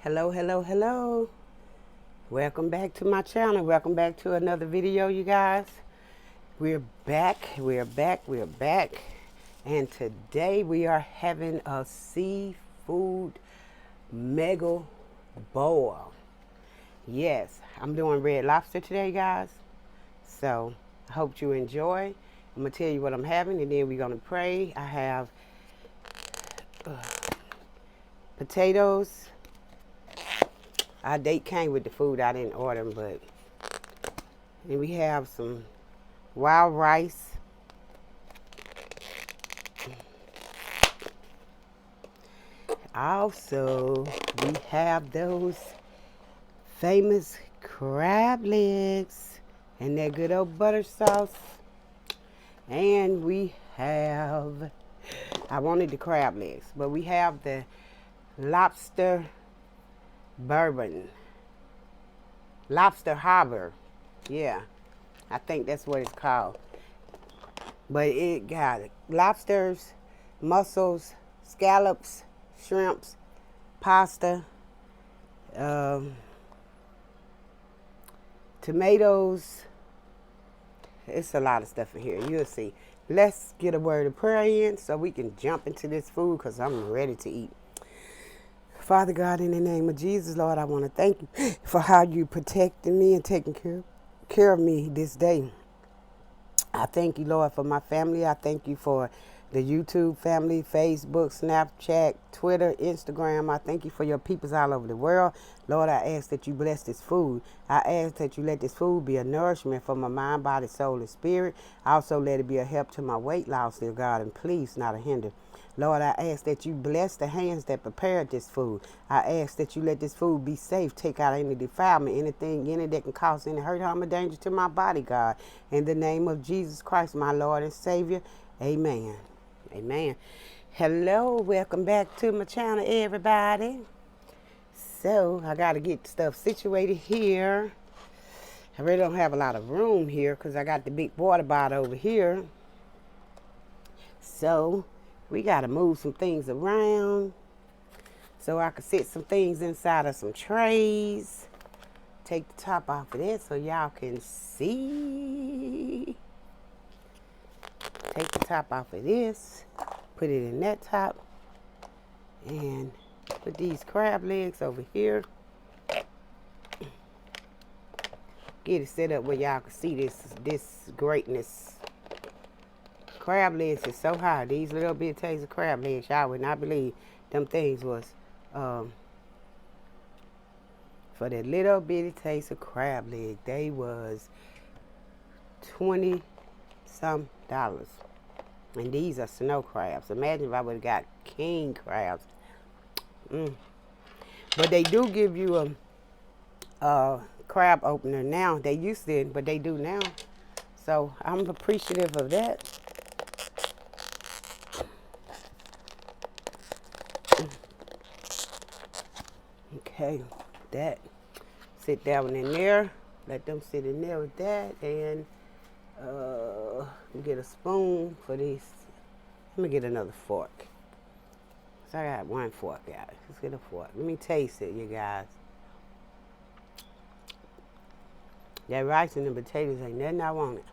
Hello, hello, hello. Welcome back to my channel. Welcome back to another video, you guys. We're back. We're back. And today we are having a seafood mega boil. Yes, I'm doing red lobster today, guys. So I hope you enjoy. I'm going to tell you what I'm having, and then we're going to pray. I have potatoes. Our date came with the food. I didn't order them, but then we have some wild rice. Also, we have those famous crab legs and that good old butter sauce. And we have, I wanted the crab legs, but we have the lobster bourbon. Lobster harbor. Yeah, I think that's what it's called. But it got lobsters, mussels, scallops, shrimps, pasta, tomatoes. It's a lot of stuff in here. You'll see. Let's get a word of prayer in so we can jump into this food because I'm ready to eat. Father God, in the name of Jesus, Lord, I want to thank you for how you protected me and taking care of me this day. I thank you, Lord, for my family. I thank you for the YouTube family, Facebook, Snapchat, Twitter, Instagram. I thank you for your peoples all over the world. Lord, I ask that you bless this food. I ask that you let this food be a nourishment for my mind, body, soul, and spirit. Also, let it be a help to my weight loss, dear God, and please not a hinder. Lord, I ask that you bless the hands that prepared this food. I ask that you let this food be safe. Take out any defilement, anything in it that can cause any hurt, harm, or danger to my body, God. In the name of Jesus Christ, my Lord and Savior, amen. Amen. Hello, welcome back to my channel, everybody. So, I got to get stuff situated here. I really don't have a lot of room here because I got the big water bottle over here. So, we got to move some things around so I can set some things inside of some trays. Take the top off of that so y'all can see. Take the top off of this. Put it in that top. And put these crab legs over here. Get it set up where y'all can see this greatness. Crab legs is so high. These little bitty taste of crab legs, y'all would not believe them things was for that little bitty taste of crab leg. They was $20 some. And these are snow crabs. Imagine if I would have got king crabs. But they do give you a crab opener now. They used to, but they do now. So I'm appreciative of that. Okay, that. Sit that one in there. Let them sit in there with that. And get a spoon for this. Let me get another fork. So I got one fork, guys. Let's get a fork. Let me taste it, you guys. That rice and the potatoes ain't nothing I wanted.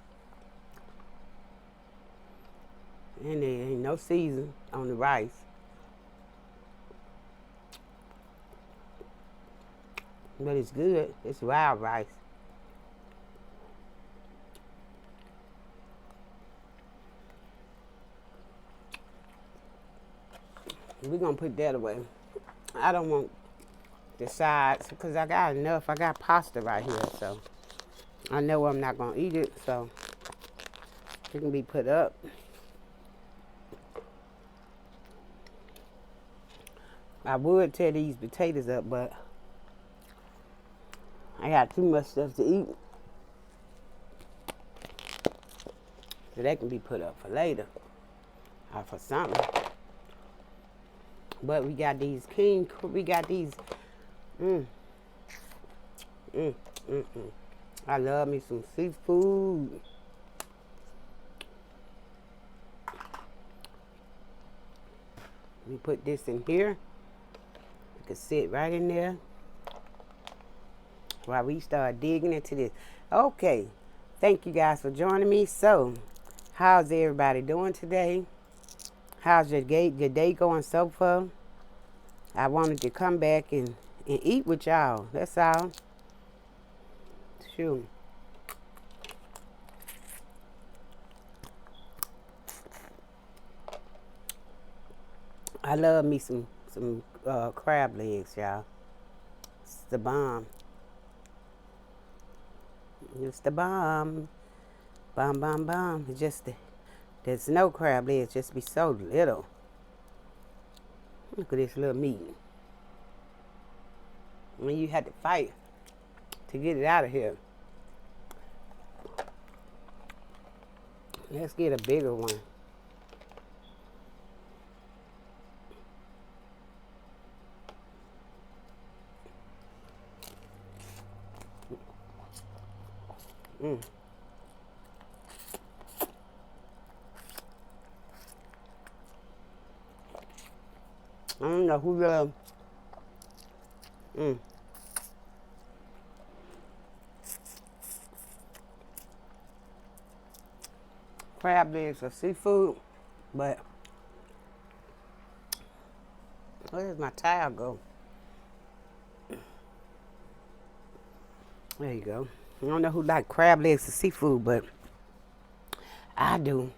And there ain't no season on the rice. But it's good. It's wild rice. We're going to put that away. I don't want the sides because I got enough. I got pasta right here, so I know I'm not going to eat it, so it can be put up. I would tear these potatoes up, but I got too much stuff to eat. So they can be put up for later or for something. But we got these we got these, I love me some seafood. Let me put this in here. could sit right in there while we start digging into this. Okay, thank you guys for joining me. So, how's everybody doing today? How's your day going so far? I wanted to come back and eat with y'all. That's all. Shoot. I love me some crab legs, y'all. It's the bomb. It's the bomb. Bomb, bomb, bomb. It's just there's no crab legs. Just be so little. Look at this little meat. When you had to fight to get it out of here. Let's get a bigger one. I don't know who loves. Crab legs or seafood, but where does my towel go? There you go. I don't know who like crab legs or seafood, but I do.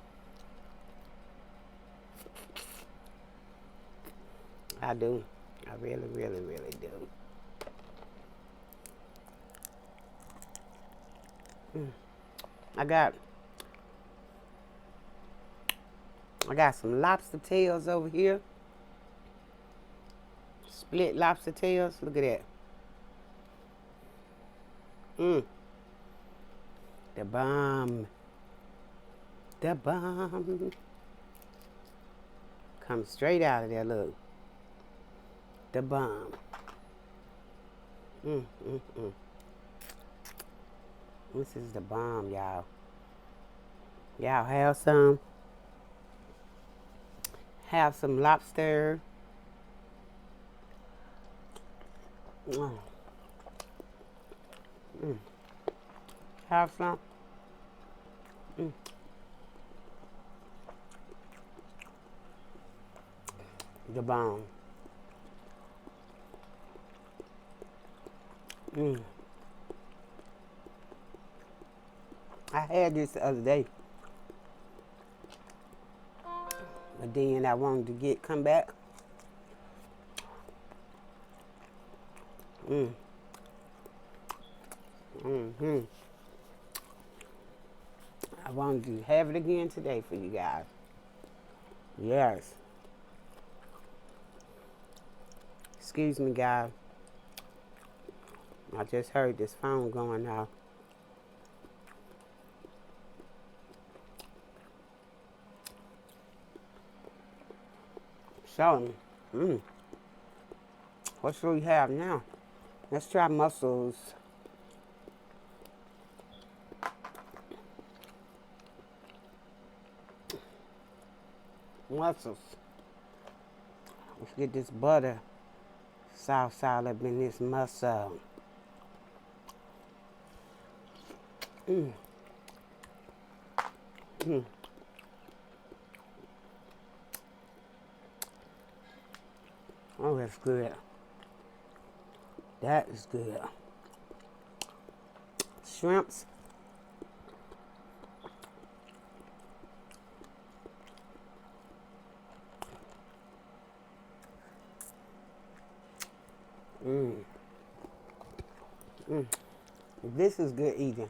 I do. I really, really, really do. I got some lobster tails over here. Split lobster tails. Look at that. The bomb. The bomb. Come straight out of there, look. The bomb. This is the bomb, y'all. Y'all have some. Have some lobster. Have some. The bomb. I had this the other day, but then I wanted to come back. I wanted to have it again today for you guys. Yes. Excuse me, guys. I just heard this phone going off. So, what should we have now? Let's try mussels. Mussels. Let's get this butter sauce all up in this mussel. Oh, that's good. That is good. Shrimps. This is good eating.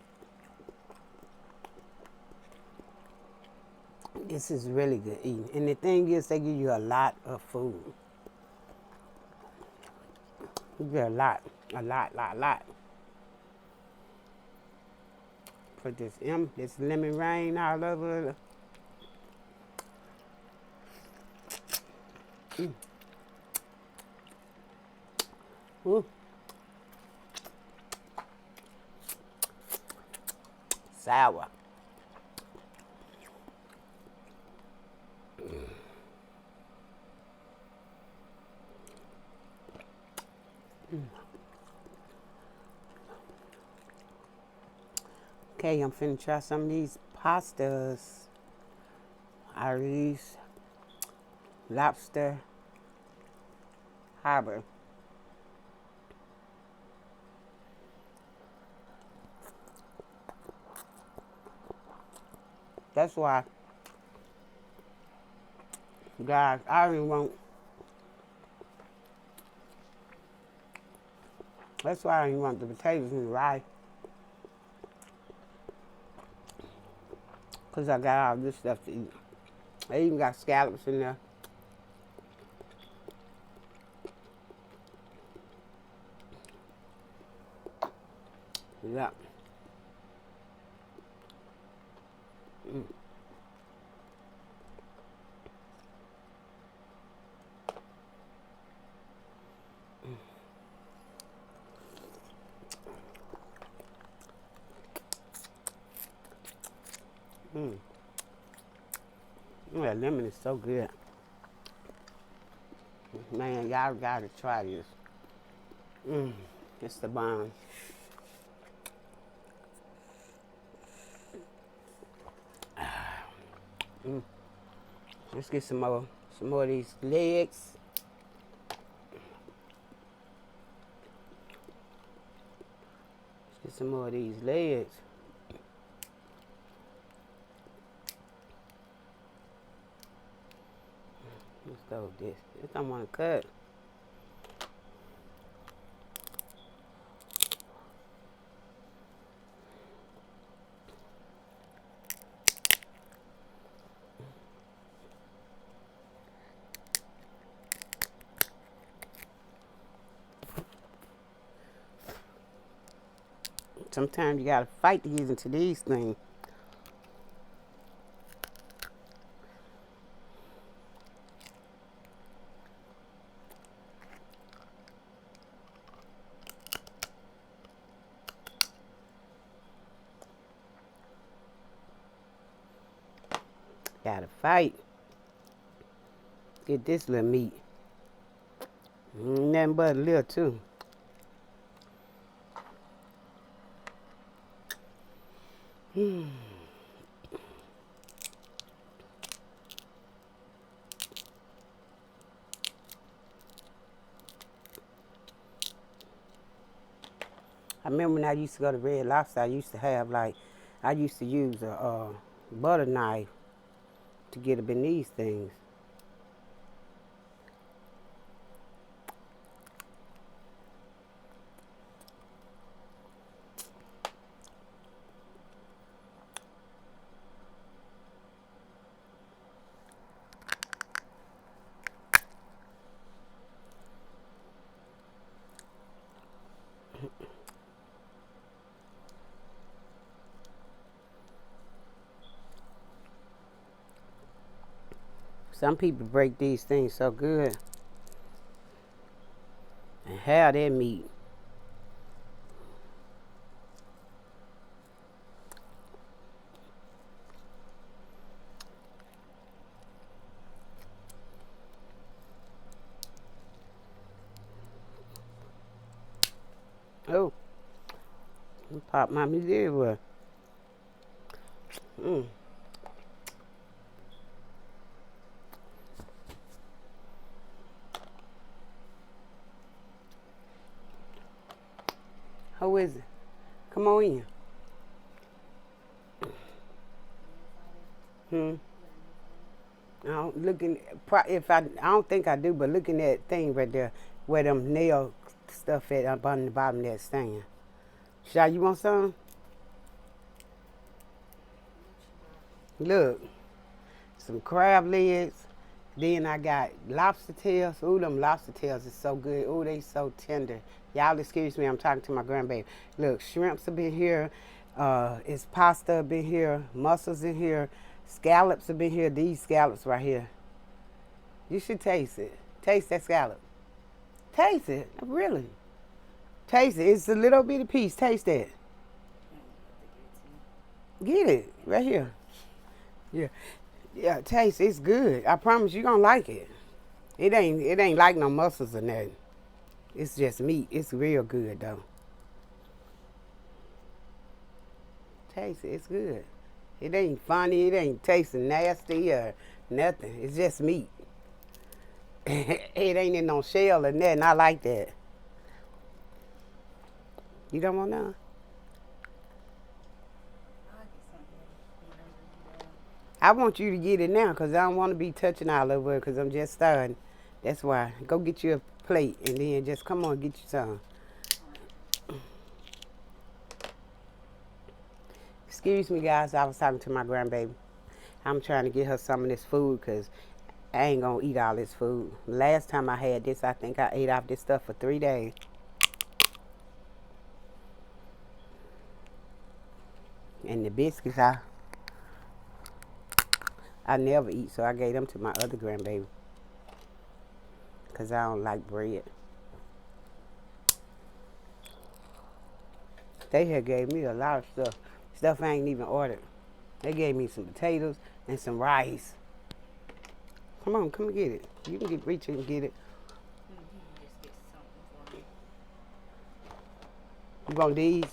This is really good eating. And the thing is, they give you a lot of food. You get a lot. Put this lemon rain all over it. Ooh. Sour. Okay, I'm finna try some of these pastas. Irish, lobster, harbor. That's why, guys, I don't want. That's why I don't want the potatoes and the rice, cause I got all this stuff to eat. I even got scallops in there. Yeah. Mm. That lemon is so good. Man, y'all gotta try this. It's the bomb. Let's get some more of these legs. Let's get some more of these legs. Let's go with this. This don't want to cut. Sometimes you gotta fight to get into these things. Gotta fight. Get this little meat. Nothing but a little too. I remember when I used to go to Red Lobster, I used to have I used to use a butter knife to get up in these things. Some people break these things so good and have their meat. Oh, pop my meat everywhere. Who is it? Come on in. Looking, if I don't think I do, but looking at that thing right there, where them nail stuff at up on the bottom of that stand. Shy, you want some? Look, some crab legs. Then I got lobster tails. Ooh, them lobster tails is so good. Ooh, they so tender. Y'all excuse me, I'm talking to my grandbaby. Look, shrimps have been here. It's pasta up in here. Mussels in here. Scallops have been here. These scallops right here. You should taste it. Taste that scallop. Taste it. Really. Taste it. It's a little bitty piece. Taste that. Get it. Right here. Yeah. Yeah, taste. It's good. I promise you gonna like it. It ain't like no mussels or nothing. It's just meat. It's real good though. Taste it. It's good. It ain't funny. It ain't tasting nasty or nothing. It's just meat. It ain't in no shell or nothing. I like that. You don't want none? I want you to get it now because I don't want to be touching all over it because I'm just starting. That's why. Go get you a plate and then just come on get you some. Excuse me, guys. I was talking to my grandbaby. I'm trying to get her some of this food because I ain't going to eat all this food. Last time I had this, I think I ate off this stuff for 3 days. And the biscuits, I never eat, so I gave them to my other grandbaby because I don't like bread. They had gave me a lot of stuff. Stuff I ain't even ordered. They gave me some potatoes and some rice. Come on, come and get it. You can reach it and get it. You want these?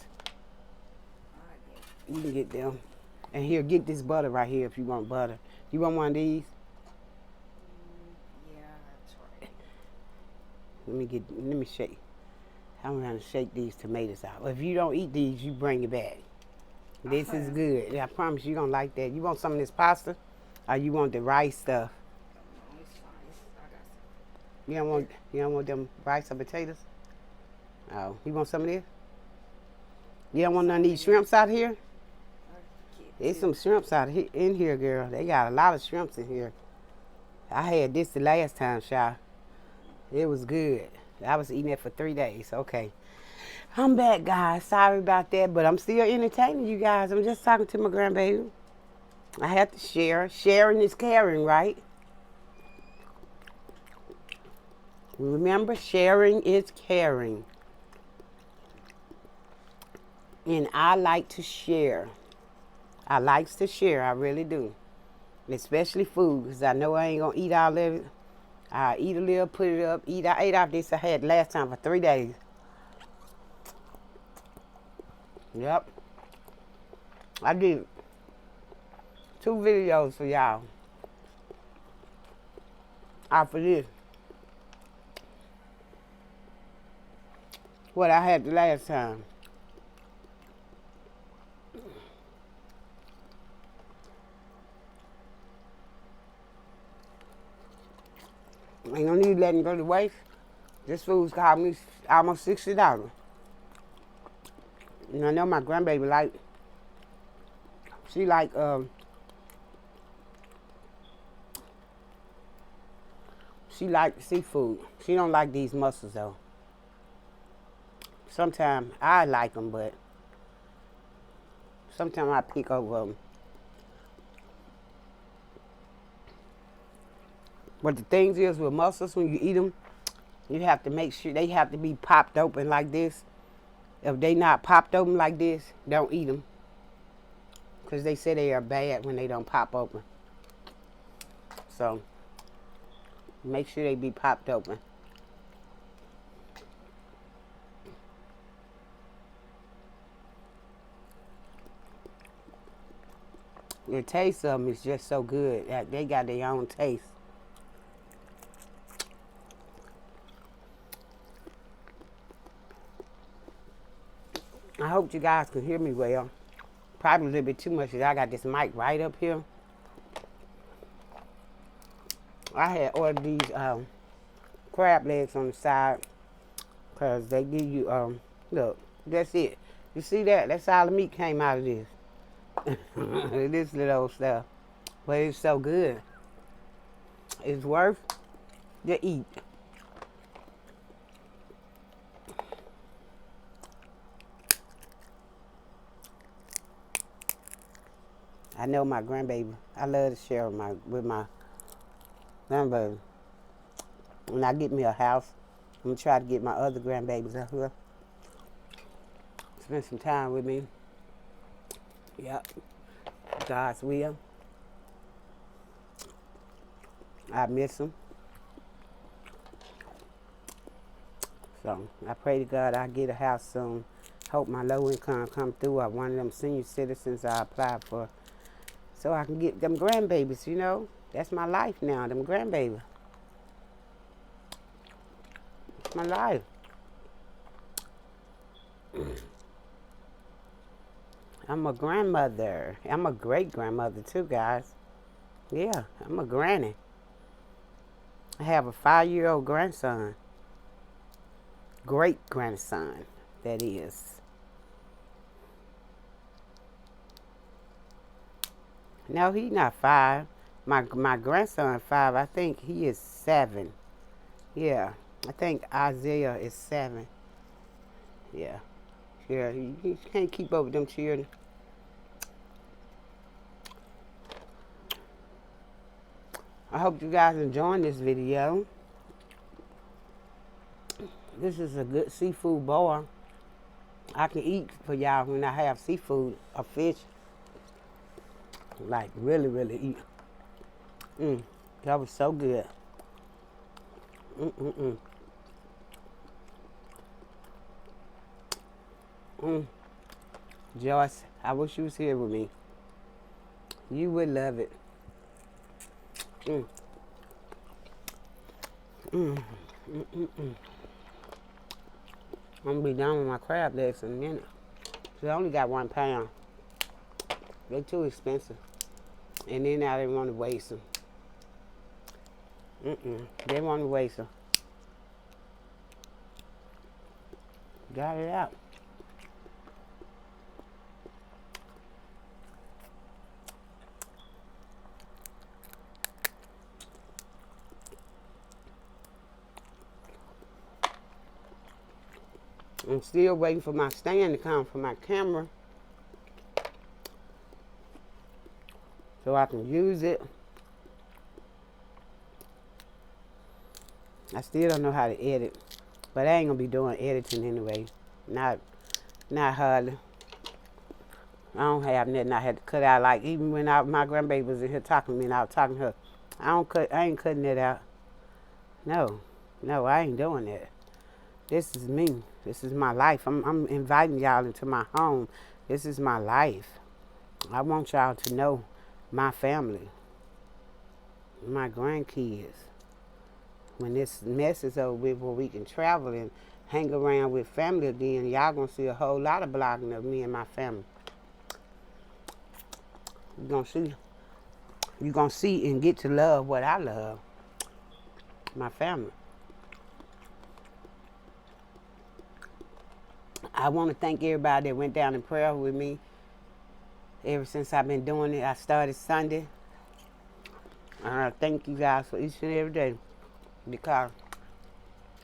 You can get them. And here, get this butter right here if you want butter. You want one of these? Yeah, that's right. Let me shake. I'm gonna shake these tomatoes out. If you don't eat these, you bring it back. This is good. I promise you gonna like that. You want some of this pasta? Or you want the rice stuff? No, it's fine. I got some. You don't want them rice or potatoes? Oh, you want some of this? You don't want none of these shrimps out here? There's some shrimps out here, in here, girl. They got a lot of shrimps in here. I had this the last time, Sha. It was good. I was eating it for 3 days. Okay. I'm back, guys. Sorry about that, but I'm still entertaining you guys. I'm just talking to my grandbaby. I have to share. Sharing is caring, right? Remember, sharing is caring. And I like to share. I likes to share. I really do. Especially food, because I know I ain't going to eat all of it. I eat a little, put it up, eat. I ate off this I had last time for 3 days. Yep. I did 2 videos for y'all. Off of this. What I had the last time. Ain't no need letting it go to waste. This food's cost me almost $60. And I know my grandbaby she like seafood. She don't like these mussels though. Sometimes I like them, but sometimes I pick over them. But the thing is with mussels, when you eat them, you have to make sure they have to be popped open like this. If they not popped open like this, don't eat them. Because they say they are bad when they don't pop open. So, make sure they be popped open. The taste of them is just so good. They got their own taste. I hope you guys can hear me well. Probably a little bit too much because I got this mic right up here. I had ordered these crab legs on the side because they give you, look, that's it. You see that? That's all the meat came out of this. This little old stuff. But it's so good. It's worth the eat. I know my grandbaby. I love to share with my grandbaby. When I get me a house, I'm gonna try to get my other grandbabies out here. Spend some time with me. Yep. God's will. I miss them. So I pray to God I get a house soon. Hope my low income come through. I'm one of them senior citizens I applied for. So I can get them grandbabies, you know. That's my life now, them grandbabies. It's my life. I'm a grandmother. I'm a great grandmother too, guys. Yeah, I'm a granny. I have a 5-year-old grandson. Great grandson, that is. No, he's not 5. My grandson 5. I think he is 7. Yeah, I think Isaiah is 7. Yeah, yeah. You can't keep up with them children. I hope you guys enjoying this video. This is a good seafood boil. I can eat for y'all when I have seafood or fish. Like really, really eat. That was so good. Joyce, I wish you was here with me. You would love it. I'm gonna be done with my crab legs in a minute. So I only got 1 pound. They're too expensive. And then now they want to waste them. They want to waste them. Got it out. I'm still waiting for my stand to come for my camera so I can use it. I still don't know how to edit, but I ain't gonna be doing editing anyway. Not hardly. I don't have nothing I had to cut out. Like even when my grandbaby was in here talking to me and I was talking to her, I ain't cutting it out. No, I ain't doing that. This is me. This is my life. I'm inviting y'all into my home. This is my life. I want y'all to know my family, my grandkids. When this mess is over with, where we can travel and hang around with family again, y'all gonna see a whole lot of blogging of me and my family. You're gonna see and get to love what I love, my family. I want to thank everybody that went down in prayer with me ever since I've been doing it. I started Sunday. And I thank you guys for each and every day, because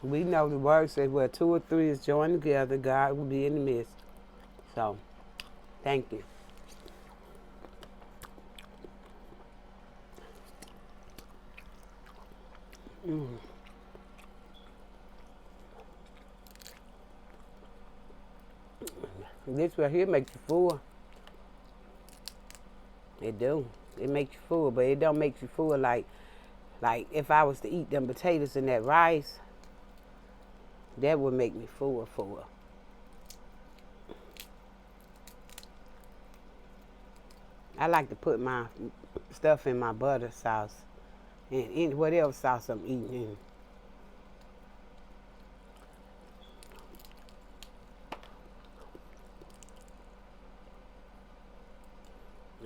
we know the word says where 2 or 3 is joined together, God will be in the midst. So, thank you. This right here makes you full. It do. It makes you full, but it don't make you full like if I was to eat them potatoes and that rice, that would make me full. I like to put my stuff in my butter sauce and in whatever sauce I'm eating in.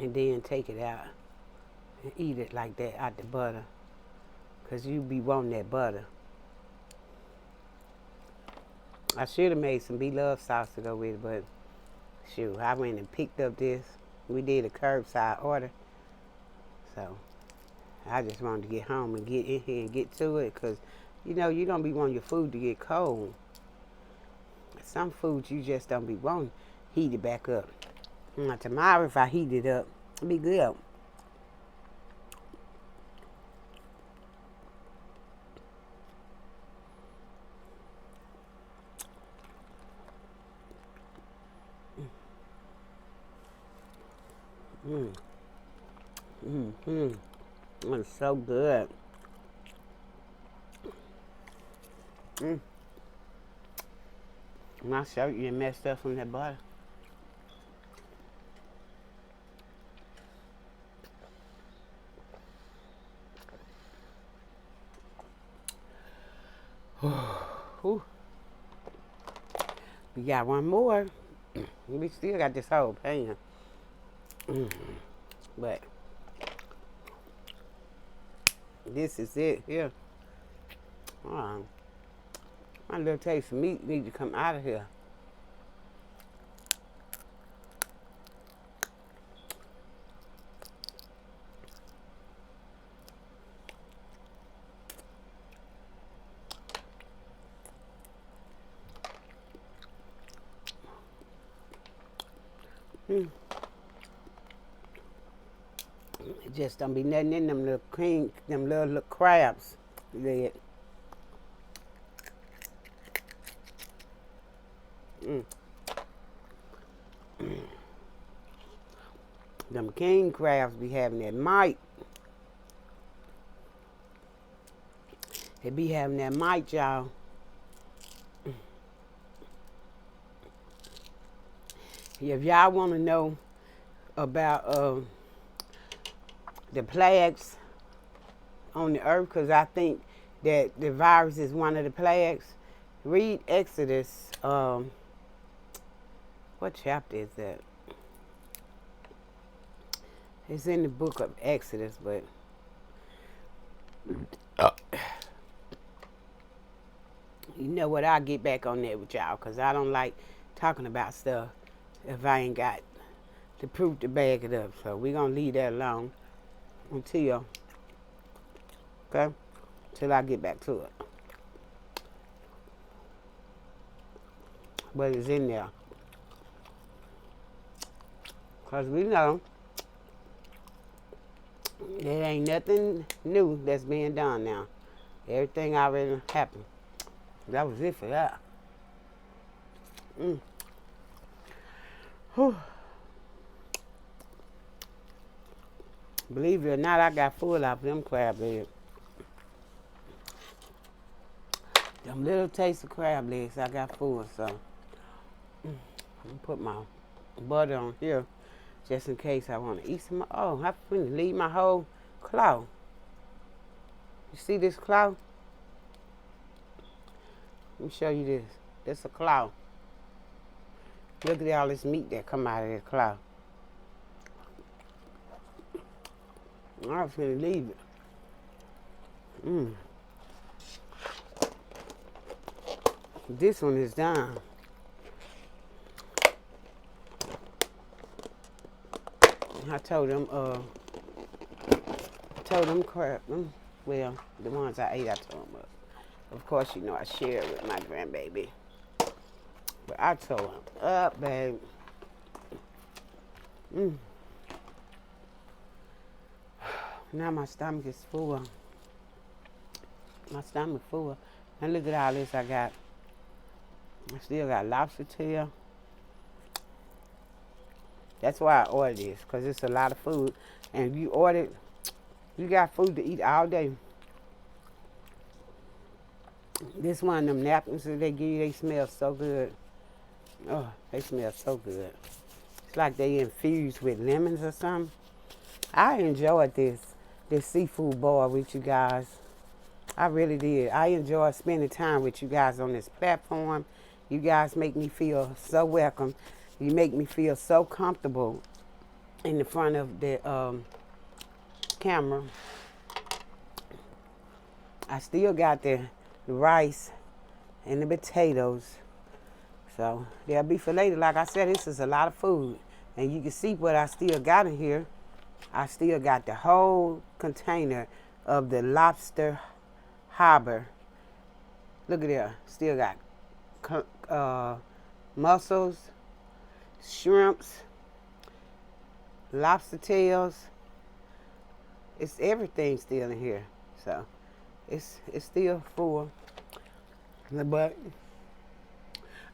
And then take it out and eat it like that out the butter, because you be wanting that butter. I should have made some beloved sauce to go with it, but shoot, I went and picked up this. We did a curbside order, so I just wanted to get home and get in here and get to it, because you know you don't be wanting your food to get cold. Some foods you just don't be wanting heat it back up. Now, tomorrow, if I heat it up, it'll be good. It's so good. My shirt you messed up from that butter. Whew. We got one more. We still got this whole pan. But this is it here. My little taste of meat need to come out of here. It just don't be nothing in them little cream, them little crabs. Leg. Them king crabs be having that mite. They be having that mite, y'all. If y'all want to know about the plagues on the earth, because I think that the virus is one of the plagues, read Exodus. What chapter is that? It's in the book of Exodus, but you know what? I'll get back on that with y'all because I don't like talking about stuff if I ain't got the proof to back it up. So we're going to leave that alone until, okay? Till I get back to it. But it's in there. Because we know there ain't nothing new that's being done now. Everything already happened. That was it for that. Whew. Believe it or not, I got full off them crab legs. Them little taste of crab legs, I got full, so I'm gonna put my butter on here just in case I want to eat some. Oh, I'm finna leave my whole claw. You see this claw? Let me show you this. This a claw. Look at all this meat that come out of this claw. I'm finna leave it. This one is done. I told them crap. Well, the ones I ate, I told them. Of course, you know I share it with my grandbaby. But I told him, up, babe. Now my stomach is full. My stomach full. And look at all this I got. I still got lobster tail. That's why I ordered this, because it's a lot of food. And if you ordered, you got food to eat all day. This one of them napkins that they give you, they smell so good. Oh, they smell so good. It's like they infused with lemons or something. I enjoyed this seafood boil with you guys. I really did. I enjoyed spending time with you guys on this platform. You guys make me feel so welcome. You make me feel so comfortable in the front of the camera. I still got the rice and the potatoes. So they'll be for later. Like I said, this is a lot of food. And you can see what I still got in here. I still got the whole container of the lobster harbor. Look at there. Still got mussels, shrimps, lobster tails. It's everything still in here. So it's still full. But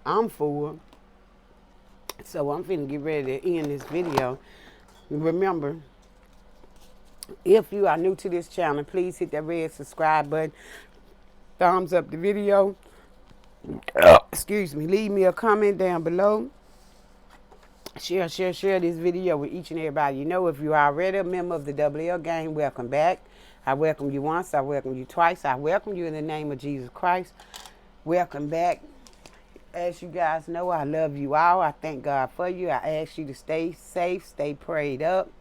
I'm full. So I'm finna get ready to end this video. Remember, if you are new to this channel, please hit that red subscribe button. Thumbs up the video. excuse me, leave me a comment down below. Share this video with each and everybody you know. If you're already a member of the Double L gang, welcome back. I welcome you once, I welcome you twice, I welcome you in the name of Jesus Christ. Welcome back. As you guys know, I love you all. I thank God for you. I ask you to stay safe, stay prayed up,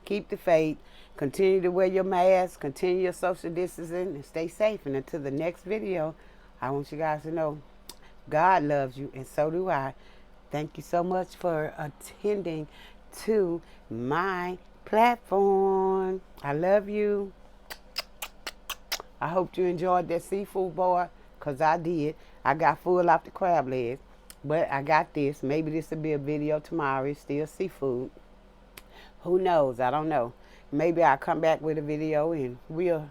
keep the faith, continue to wear your mask, continue your social distancing, and stay safe. And until the next video, I want you guys to know God loves you, and so do I. Thank you so much for attending to my platform. I love you. I hope you enjoyed that seafood, boy, because I did. I got full off the crab legs, but I got this. Maybe this will be a video tomorrow. It's still seafood. Who knows? I don't know. Maybe I'll come back with a video and we'll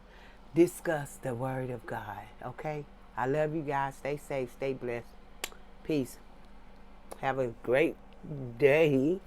discuss the word of God, okay? I love you guys. Stay safe. Stay blessed. Peace. Have a great day.